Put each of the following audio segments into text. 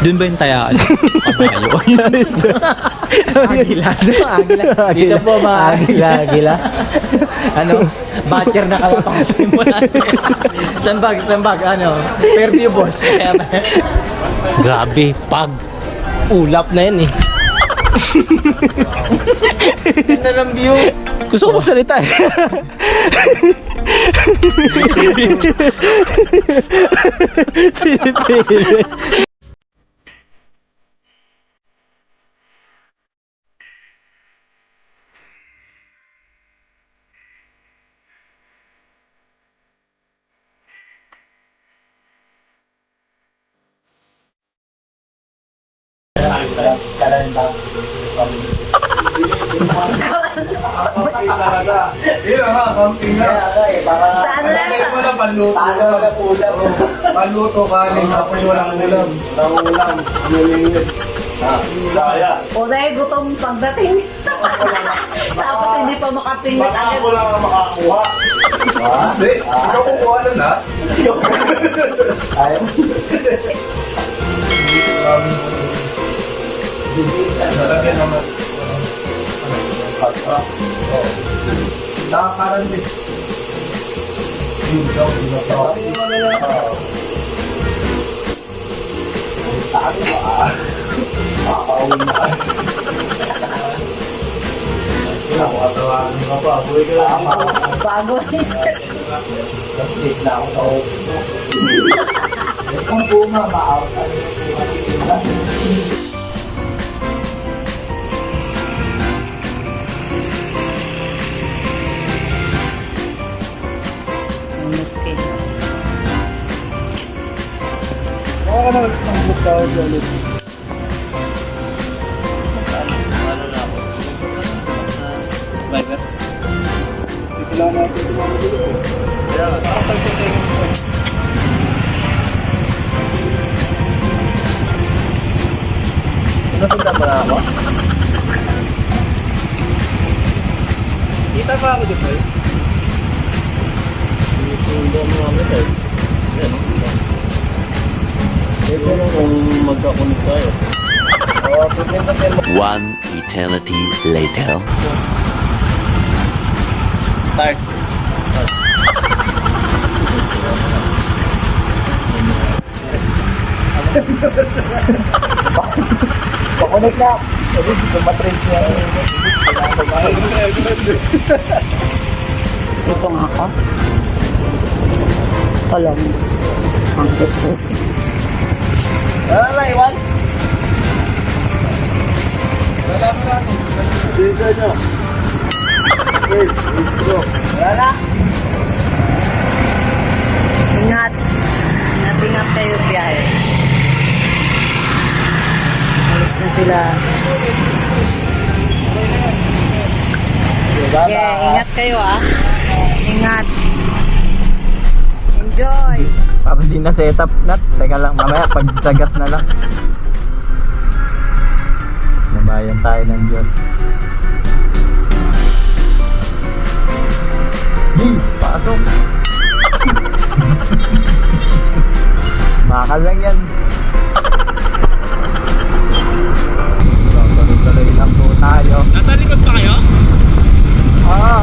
Doon ba yung tayaan? Kabayo. Agila, no? Agila. Dito po mga agila. Ano? Batcher na kalapang mo natin. Sandbag, ano? Fairview boss. Grabe, pag. Ulap na yan eh. Ganda ng view. Gusto ko magsalita eh. Pinipili. Saan na sa? Paluto kanin, tapos walang ulam. Walang ulam. Nilingit. O dahil gutom pagdating. Tapos hindi pa makapingit agad. Ako lang ang makakuha. Hindi, ikaw kukuha nun ha. Ayaw. Nalagyan naman. Nakakaran din. Yun daw, yun daw. Nakakawin na ka. Nakakatawanan ka pa. Buhay ka lang dito. Bago isip. Late na ako sa office. Kung bunga, ma-out. Baka na ulit ng book daw ulit. Driver? Dito lang natin ito mga ulit. Nasundan mo na ako? Kita pa ako dito eh. Hindi mo namin eh. Pero kung magkakulit tayo. One eternity later. Start. Pakulit na. Sabi, dito matrace niya. Ito nga ako. Kolong. Ang gusto. Wala, Iwan. Wala mo lang. Dito nyo. Okay, dito. Wala na. Ingat. Ingat kayo biyahe. Alis na sila. Okay, ingat kayo ah. Ingat. Enjoy. Parang di na set up nat. Teka lang, mamaya pagsagas na lang. Nabayan tayo ng Diyos. Pasok. Bakal lang yan. Tuloy-tuloy lang po tayo. Nasa likod pa kayo? Oo.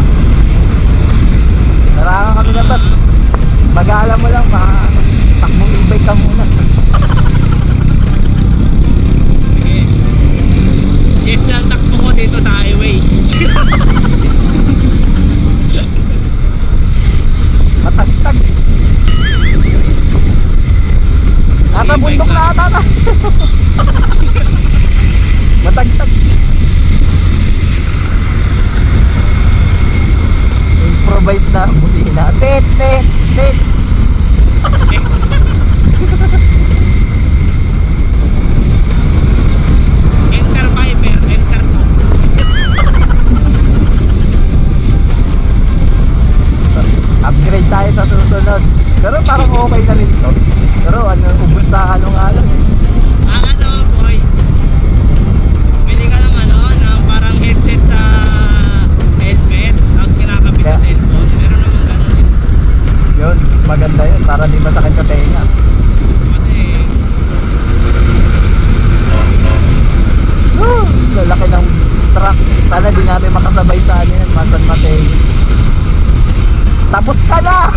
Narangan kami na ba't mag-aalam mo lang, takbong e-bike ka muna. Sige. Yes lang takbo ko dito sa highway. Matagtag. Nasa bundok na ata na. Matagtag. Improvise na busina. Tit, tit, tit. Enter Viper, enter mo. Upgrade tayo sa susunod. Pero parang okay na rin to. Pero ano, ubus sa halong-halong. Ano boy? Bili ka ng ano, na parang headset sa helmet, tapos kinakabit sa cellphone. Meron naman ganun din. Yun, maganda yun para di masakit sa tenga. Kasi Sana di natin makasabay sa ano yan, San Mateo. Tapos ka na!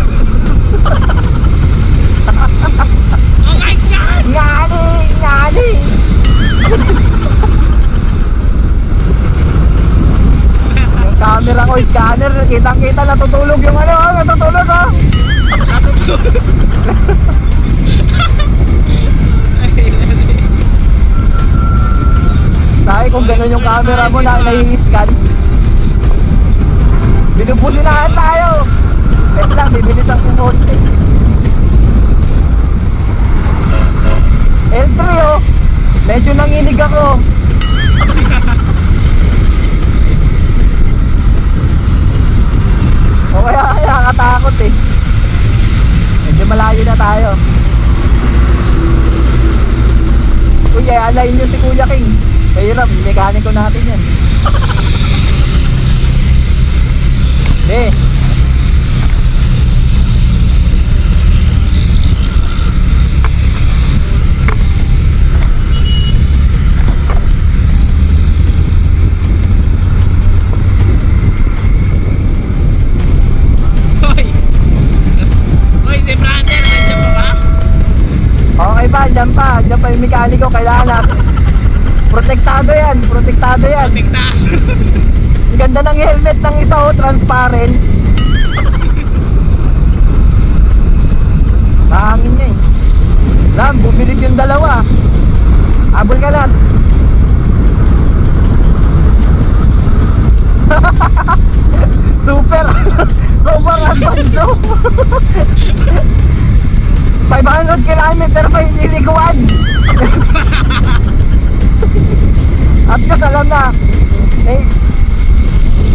Oh my God! Ngani! Ngani! Yung camera ko, scanner, kitang-kita natutulog yung ano, natutulog oh! Natutulog. Dahil kung gano'n yung camera mo na nai-scan. Binubusinahan tayo! Wait lang, bibilisan ko konti. L3 oh! Medyo nanginig ako. O kaya nakakatakot eh. Medyo malayo na tayo. Uy, alayin nyo si Kuya King. Mahirap, mekaniko natin yan. Eh. Hoy! Hoy, si brother, nandiyan pa ba? Okay pa, dyan pa yung mekaniko, kailangan natin. Protektado yan. Tignan. Ang ganda ng helmet ng isa oh, transparent. Mahangin niya eh. Ram, bubilis yung dalawa. Habol ka lang. Super. Super advance oh. 500 kilometer pa yung nilikuan. At kas alam na eh,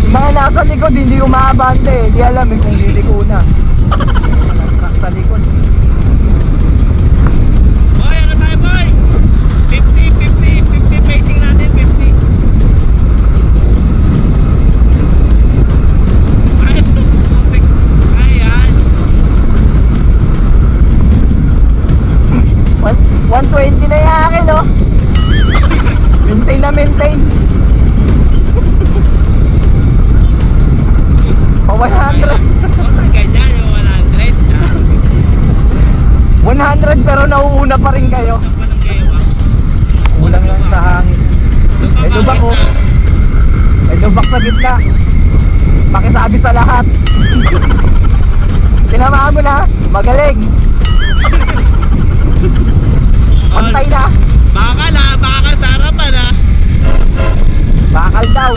yung mga nasa likod hindi umaabante, hindi alam eh kung liliko na. Nag-truck sa likod. Boy, ano tayo boy? 50 pacing natin, 50. Ayan. 120 na yung akin oh. Maintain na maintain. Pa 100. Ganyan yung 100. 100 pero nauuna pa rin kayo. Ito pa ng gawa. Kulang lang sa hangin. May lubak oh. May lubak sa gitna. Pakisabi sa lahat. Tinamaan mo na. Magaling. Pantay na. Bakal sa harapan ha. Bakal daw.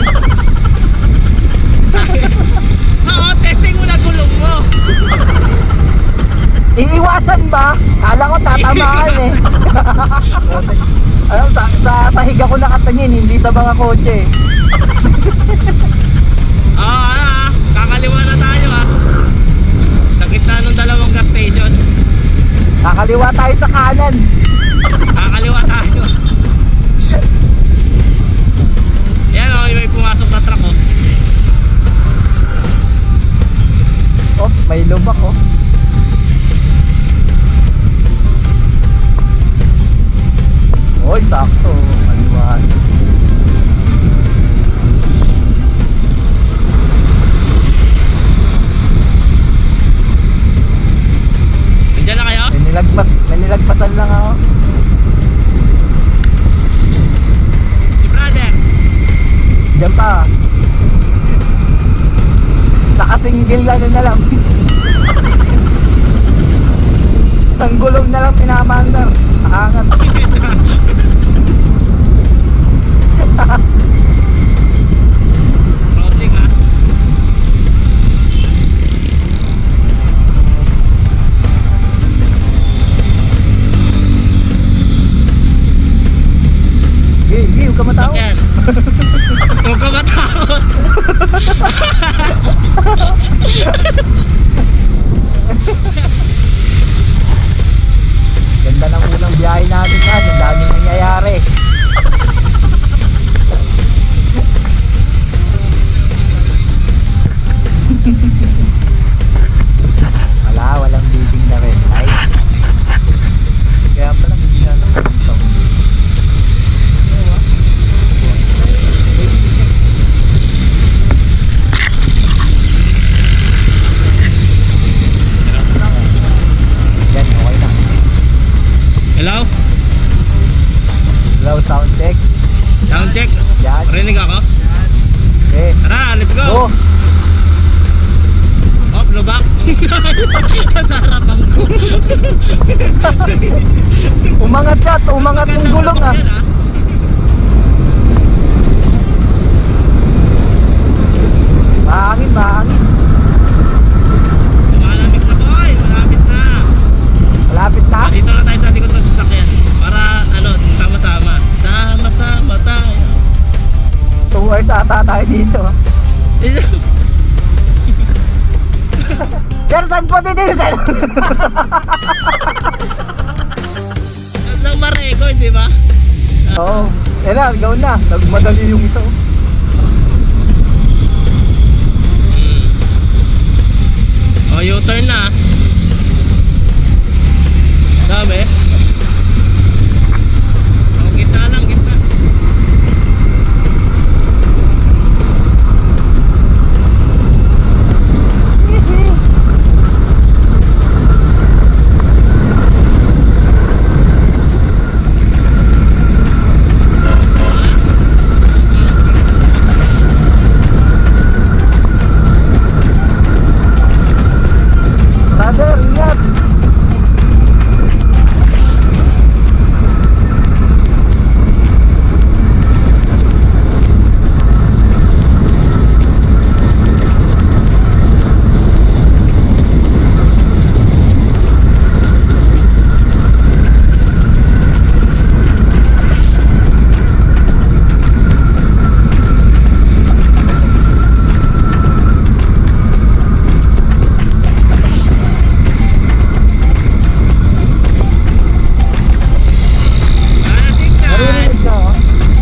Oo, testing mo na gulong mo. Iiwasan ba? Kala ko tatamaan eh. Alam, sa higa ko nakatingin, hindi sa mga kotse. Oo, kakaliwa na tayo ha. Sa gitna ng dalawang gas station. Kakaliwa tayo sa kanan. Kakaliwa tayo. Yan o, may pumasok na truck oh. Oh, may lubak oh. Oy, sakto. Kaliwa. Nandiyan na kayo? May nilagpasan lang ako. Si brother. Diyan pa. Nakasingle ano na lang. Isang gulong na lang pinamandar. Nakaangat. Crossing ha. Gigi, huwag ka matao. Sakyan. Huwag ka matakot. Ganda ng unang biyahe natin yan. Ang daming nangyayari. Sa harapan ko. Umangat siya, umangat yung gulong ah. Yan, ah. Mahangin, mahangin. Malamig na boy, malapit na. Malapit na. Dito na tayo sa likod ng sasakyan. Para ano, sama-sama. Sama-sama tayo. 2 hours ata tayo dito. Sir, saan po dito yun, sir? Nang ma-record, di ba? Oo. Yan na, ikaw na. Nagmadali yung ito. O, U-turn na. Dami. O, gitna lang, gitna. Brother, ingat. Maririnig ka, oh.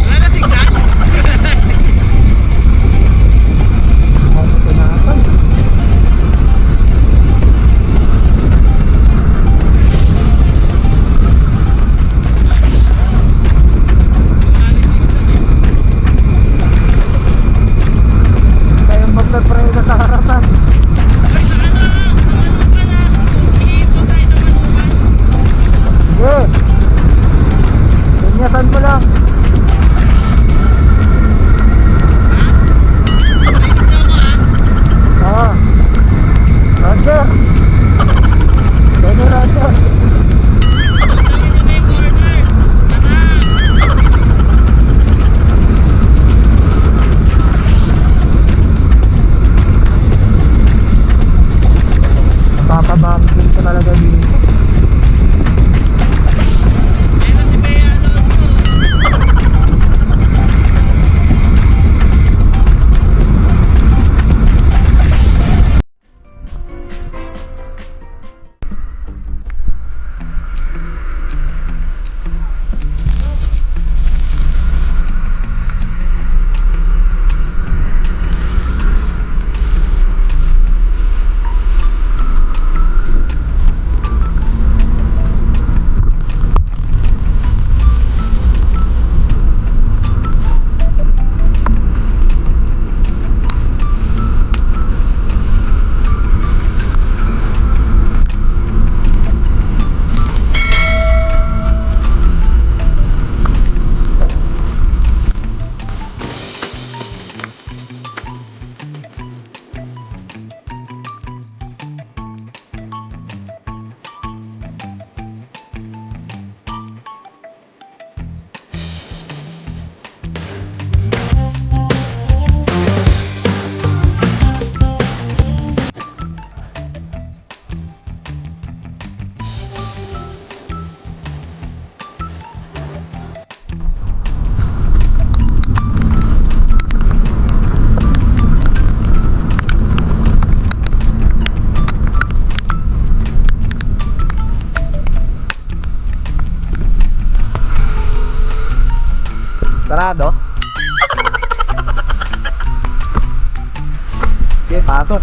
Wala na signal. Ano ito na ata? Kayong magpe-preno sa harapan. Ay, sa ano? Sa ano pala? Iipon tayo sa manukan. Sige. Inyasan mo lang. Ha? Iipon na ako, ha? Oo. Roger. Sige, Roger. Ang dami na may corners. Anak. Papabumping ko talaga dito. Ayan na si Bea Alonso. Sarado? Sige, pasok.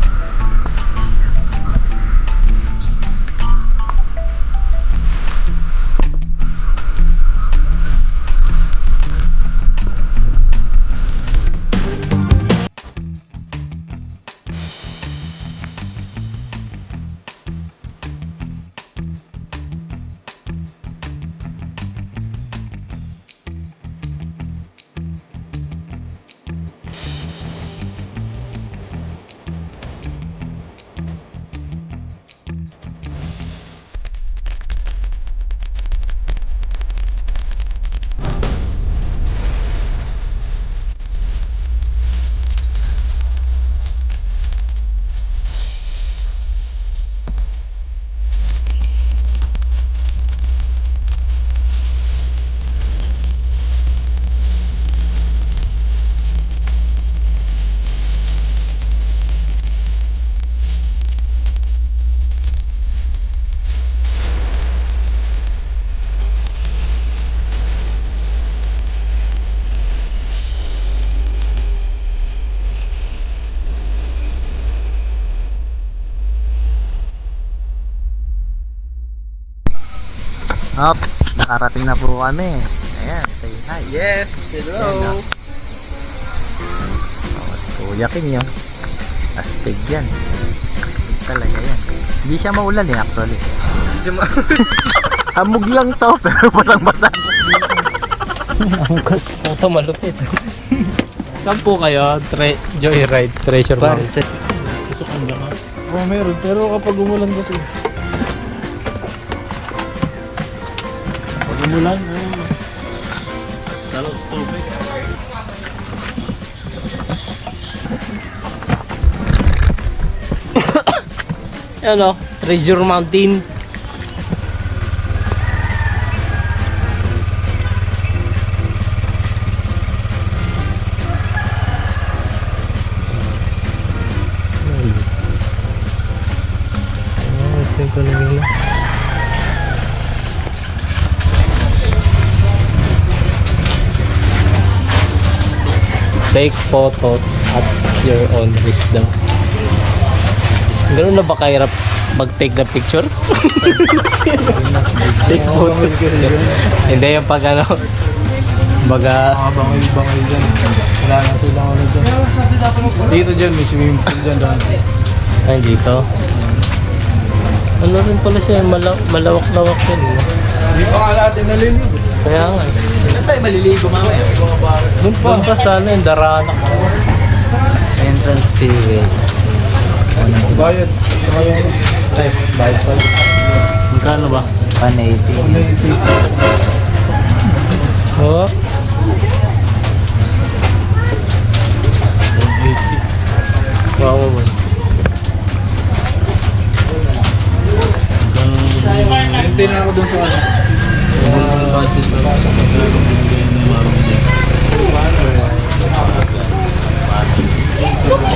Up, nakarating na po kami. Ayan, say hi. Yes, hello. Kuya King yun. Astig yan. Astig talaga yan. Hindi siya maulan eh actually. Amog lang to pero walang basa. Amugos. Ito malupit. Saan po kayo? Joyride, Treasure Mountain. Oh, meron. Pero kapag umulan kasi. Pag umulan, Salos tubig. Ano? Treasure Mountain. Take photos at your own risk daw. Ganun na ba kahirap mag-take na picture? Take photos. Hindi yung pag ano, baga... Mga bangay-bangay dyan. Wala na silang ano dyan. Dito dyan, may swimming pool dyan dati. Ay, dito. Ano rin pala siya, malawak-lawak yun. Hindi pa nga natin naliligo. Kaya nga. Saan tayo maliligo mamaya? Doon pa sana yung Daranak. Entrance fee. Bayad. Ay, Bayad pa. magkano ba? 180. Oh. 180. Wow, wow. Hintay na ako dun sa ano.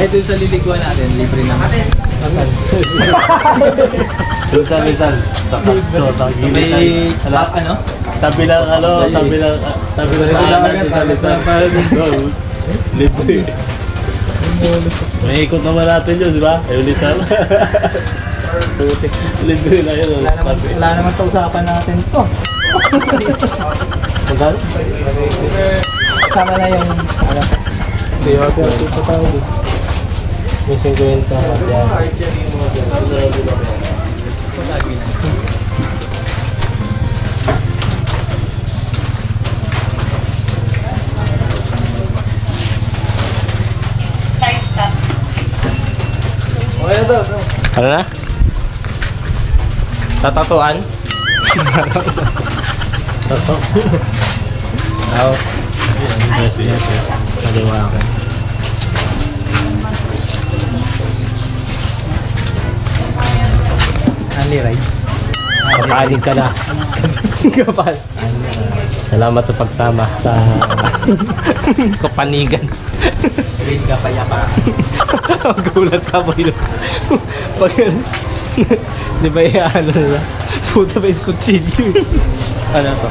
Doon sa liliguan natin, libre naman. Doon sa Rizal. Sa Kapto. Sa May ano? Tabi lang ano, tabi lang sa Rizal. Libre. May ikot naman natin yun, di ba? Ay, Rizal. Libre na yun. Wala naman sa usapan natin to. Magkano? Kasama na yung ano? Hindi ako patawag. May 50. Yan. Okay na to. Ano na? Tatatuan? Tato. Ako. Kaliwakan. Only rides. Kapalig ka na. Kapal. Salamat sa pagsama sa kapanigan. Read ka payapa. Gulat ka ba yun? Pag di ba ano na? Puta ba yung kutsilyo? Ano to?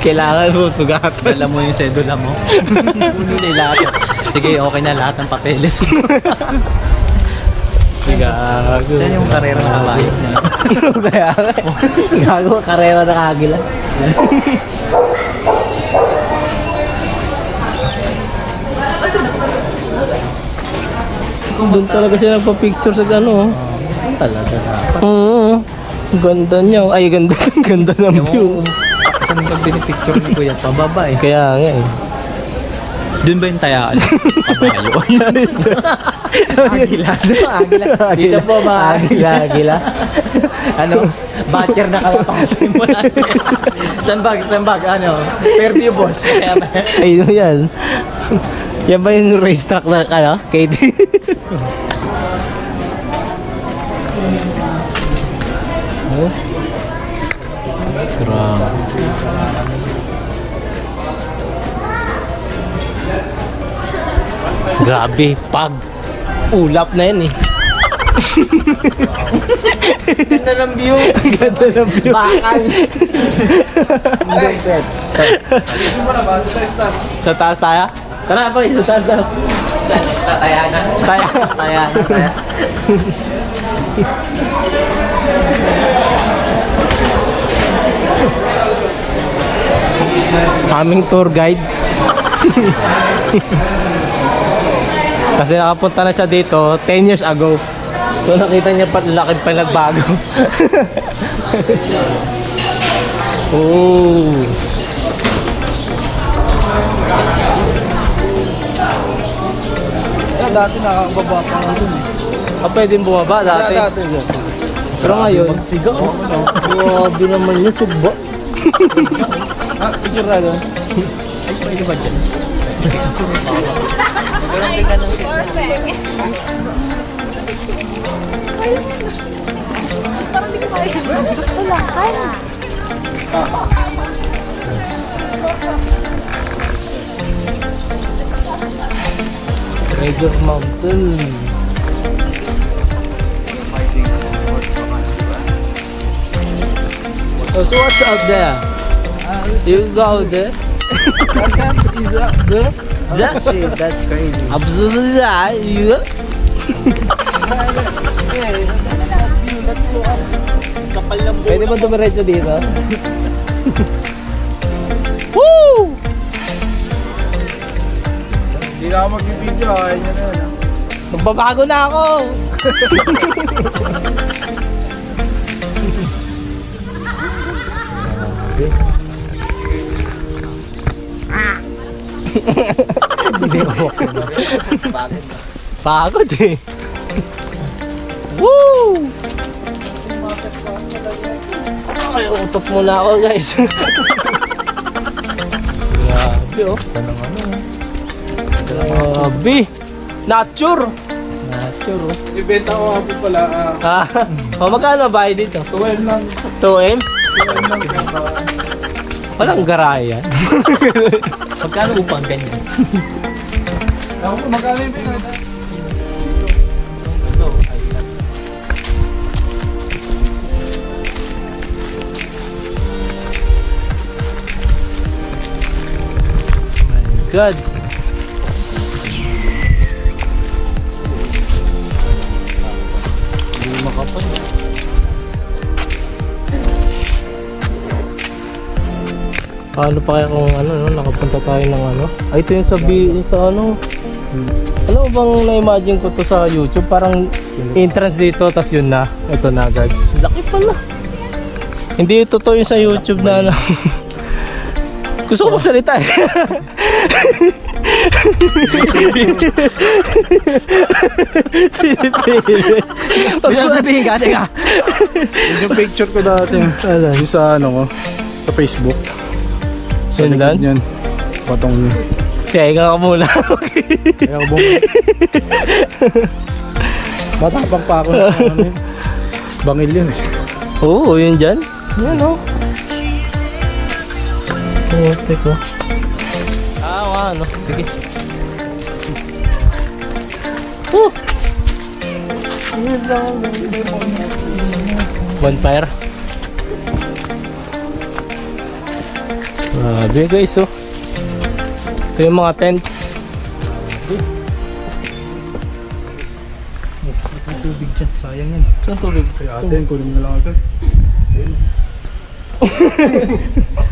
Kailangan mo sugatan. Alam mo yung sedula mo? Hindi lahat. Sige, okay na lahat ng papeles. Gago. Saan yung karera na kabayot niya? Kaya nga. Gago, karera ng agila. Doon talaga siya nagpa-picture sa ano. Talaga na. Oo. Ganda niya. Ay, ganda. Ganda ng view. Saan yung pag-picture ni Kuya? Pababa eh. Kaya nga eh. Doon ba yung tayaan? Kabayo. Agila. Agila. Dito po ba? Agila. Ano? Batcher na kalapang mo na. Sandbag. Ano? Fairview boss. Kaya ba? Ayun yan. Yan ba yung racetrack na ano? Katie? Oh. Grabe. Grabe, pag ulap na yan eh. Ganda ng view. Ganda ng view. Bakal. Alisin mo na ba? Ito tayo stop. Sa taas tayo? Tara boy, sa taas tayo. Tataya na. Taya. Taya. Aming tour guide. Kasi nakapunta na siya dito 10 years ago. So nakita niya pa laki pa nagbago. Oh. Dati nakakababa pa nga dun eh. Pwedeng bumaba dati. Dati. Pero ngayon, magsiga. Grabe naman yun, sugba. Picture na doon. Ay, pwede ba dyan? Treasure Mountain. Oh, so what's up there? You go there? That's crazy. Absolutely, you. Pwede ba dumiretso dito? Woo! Hindi na ako mag-video, ayaw nyo na yun. Magbabago na ako! Pagod eh. Woo! Ay, utot muna ako guys. Grabe oh. Grabe. Nature. Nature oh. Ibenta ko nga po pala. Magkano ba dito? 12 lang. 2M? 12 lang. Walang garaya. Magkano upang ganyan? Ako po, magkano yung pinata? God. Hindi makapal. Paano pa kaya kung ano, no? Nakapunta tayo ng ano? Ay, ito yung sa ano? Ano bang na-imagine ko to sa YouTube? Parang entrance dito, tas yun na. Ito na agad. Laki pala. Hindi ito to yung sa YouTube na ano. Gusto ko magsalita eh. Pili sabihin ka, teka. Yung picture ko dati. Yung sa ano ko, sa Facebook. Sa Yun likod lang? niyan. Patong niya. Teka ka muna. Kaya ako bong... Matapang pa ako na ano yun. Bangil yun eh. Oo, yun dyan. Yan o. Puti ko. Ano? Sige. Bonfire. Grabe guys oh. Ito yung mga tents. May tubig dyan, sayang yan. Saan tubig? Kaya atin, kunin mo na lang agad.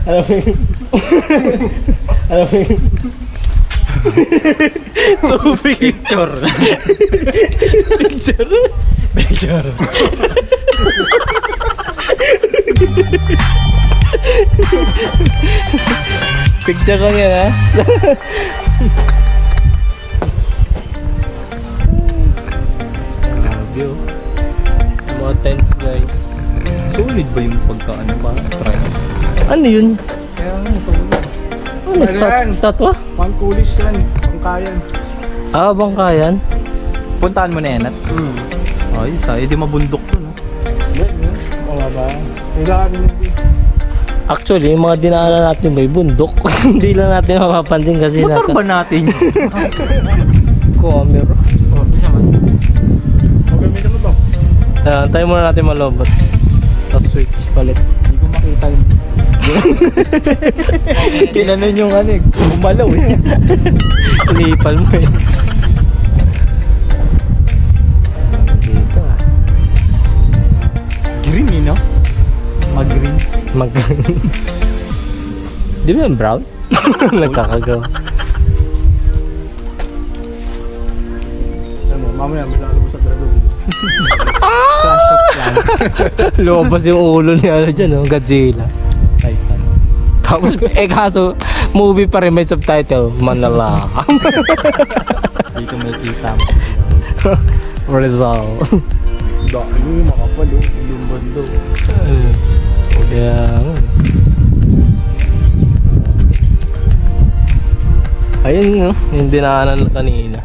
Alam mo yun? Alam mo yun? Tubig. Picture. Picture? Picture. Picture lang yan ha? Grabe oh. Mga tents guys. Solid ba yung pagkaano ba? Try. Ano yun? Kaya nga, solid. Ano? Ano yan? Statwa? Pangkulis yan, pangkayan. Ah, bangkayan? Puntahan mo na yan at? Ay, sayang, di mabundok to, no? Hindi, mga ba? May daan yun. Actually, yung mga dinaanan natin may bundok. Hindi lang natin mapapansin kasi Motor ba natin? camera. Oh, hindi naman. Magamitin mo to? Tayo muna natin malobot. Tapos switch palit. Hindi ko makita yun. Kinanon yung ano eh. Bumalaw eh. Inipal mo eh. Dito ah. Green eh, no? Mag-green. Di Di ba yung brown? Nagkakagawa. Ano, mamaya may lalabas sa dragon. Clash of Clans. Lumabas yung ulo niya dyan, oh, Godzilla. Titan. Tapos, kaso, movie pa rin may subtitle, Manalaka. Dito may kita mo. Rizal. Dahil yung makapal oh. Yung bando. Kaya, ayun, no, yung dinaanan kanina.